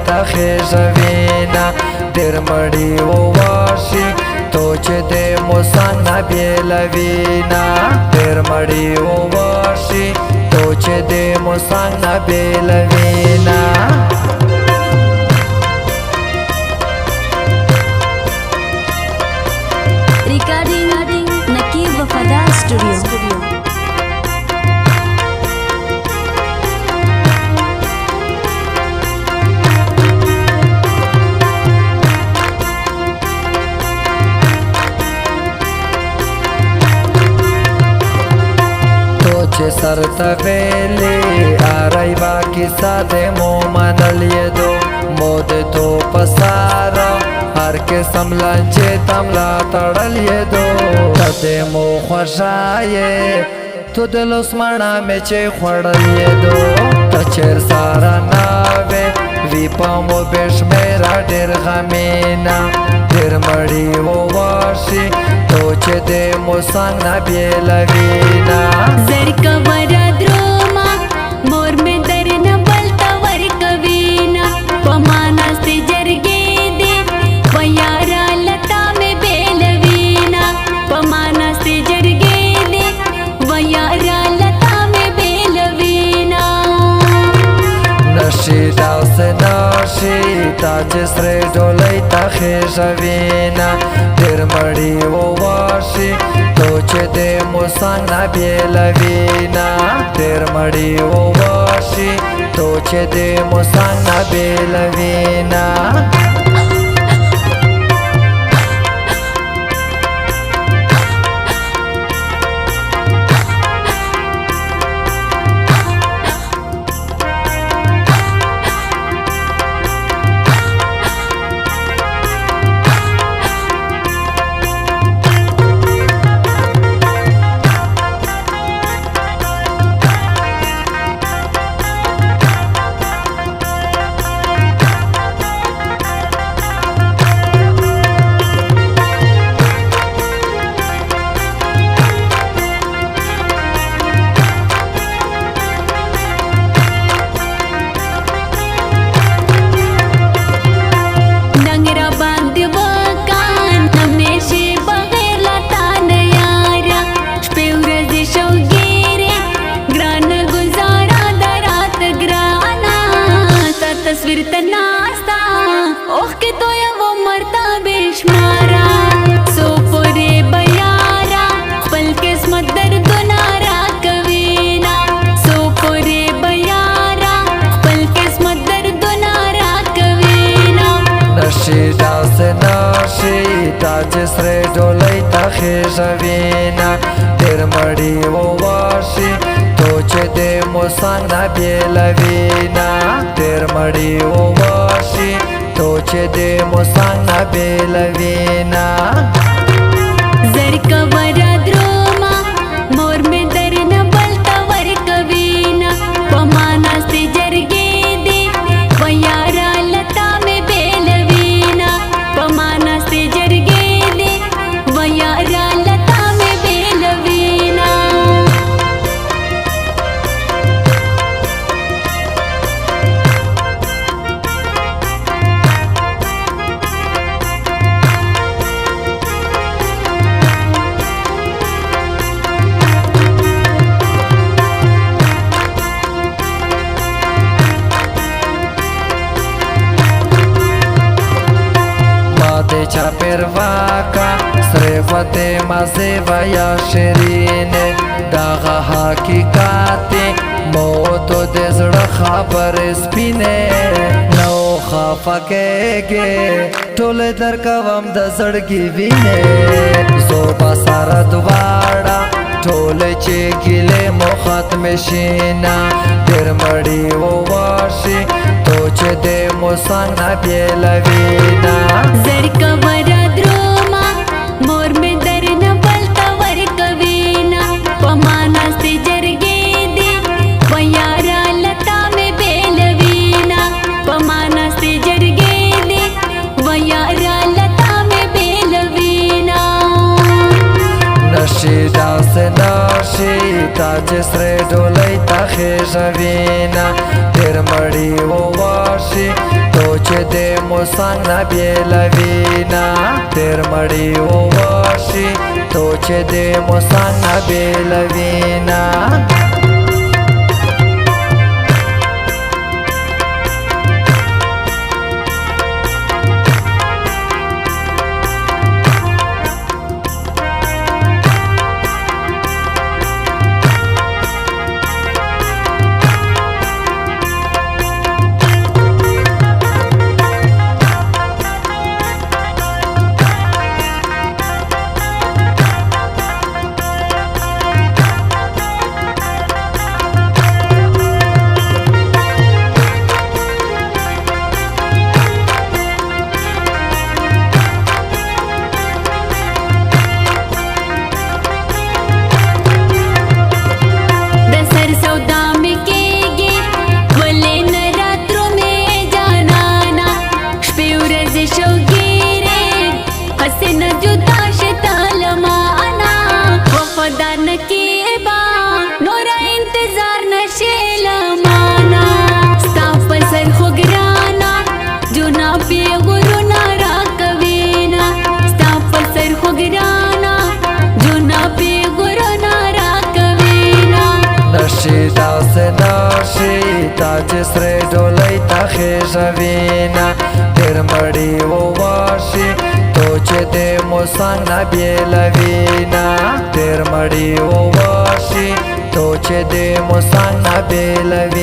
تا خیژوینا ډیر مړی وواشي تو چې د موسنګ نه بیلوینا ډیر مړی وواشي تو چې د موسنګ نه بیلوینا Recording Nakib Wafadar Studio. چې سر ته ویلې آرای با کیسه د مو منلې دو مود تو پسارا هر قسم لنچې تملا تړلې دو ته مو خوشایې تو د لسمړه مې چې خوړلې دو ته چیر سارا ناوې وی پامو بشمیرا ډېر غمینا ډېر مړی وواشي تو چې د موسنګ نه بیلوینا زرکا ورا دروما مور میں در نہ بلتا ورکا وینا پماناستے جرگے دے ویارا لتا میں بیلوینا پماناستے جرگے دے ویارا لتا میں بیلوینا نشیدا سے ناشی تاج سره ډولۍ تا خیژوینا ډېر مړی وواشي تو چې د موسنګ نه بیلوینا ډېر مړی وواشي تو چې د موسنګ نه بیلوینا تصویر تناستا اوخ کے تو یا وہ مرتا بیشمارا سو پورے بیارا پل قسمت درد نارا کوینا سو پورے بیارا پل قسمت درد نارا کوینا نشیدا سے ناشی تاج سره ډولۍ تا خیژوینا ډېر مړی وواشي تو چې د موسنګ نه بیلوینا ډېر مړی وواشي تو چې د موسنګ نه بیلوینا زرکا ورا دروما مور میں در نہ بلتا ورکا وینا پماناستے جرگے دے ویارا لتا میں بیلوینا پماناستے جرگے دے ویارا لتا میں بیلوینا چا پرواکا صرفت مزه و یا شیرینه داغه حقیقاتی موتو دزړه خبر سپینه نو خفکهږي ټول درکوم د زړګي وینه زو بسر دواړه ټول چې ګله مو ختم شینا ډېر مړی وواشي تو چې د موسنګ نه بیلوینا زرکا ورا دروما مور میں در نہ بلتا ورکا وینا پماناستے جرگے دے ویارا لتا میں بیلوینا پماناستے جرگے دے ویارا لتا میں بیلوینا نشیدا سے ناشی تاج سره ډولۍ تا خیژوینا ډېر مړی وواشي تو موسان بیلوینا تیر مړی وواشي تو چې د موسان بیلوینا چې سره ډولۍ ته خېژوینا تیر مړی وواشي تو چې د موسان بیلوینا تیر مړی وواشي تو چې د موسان بیلوینا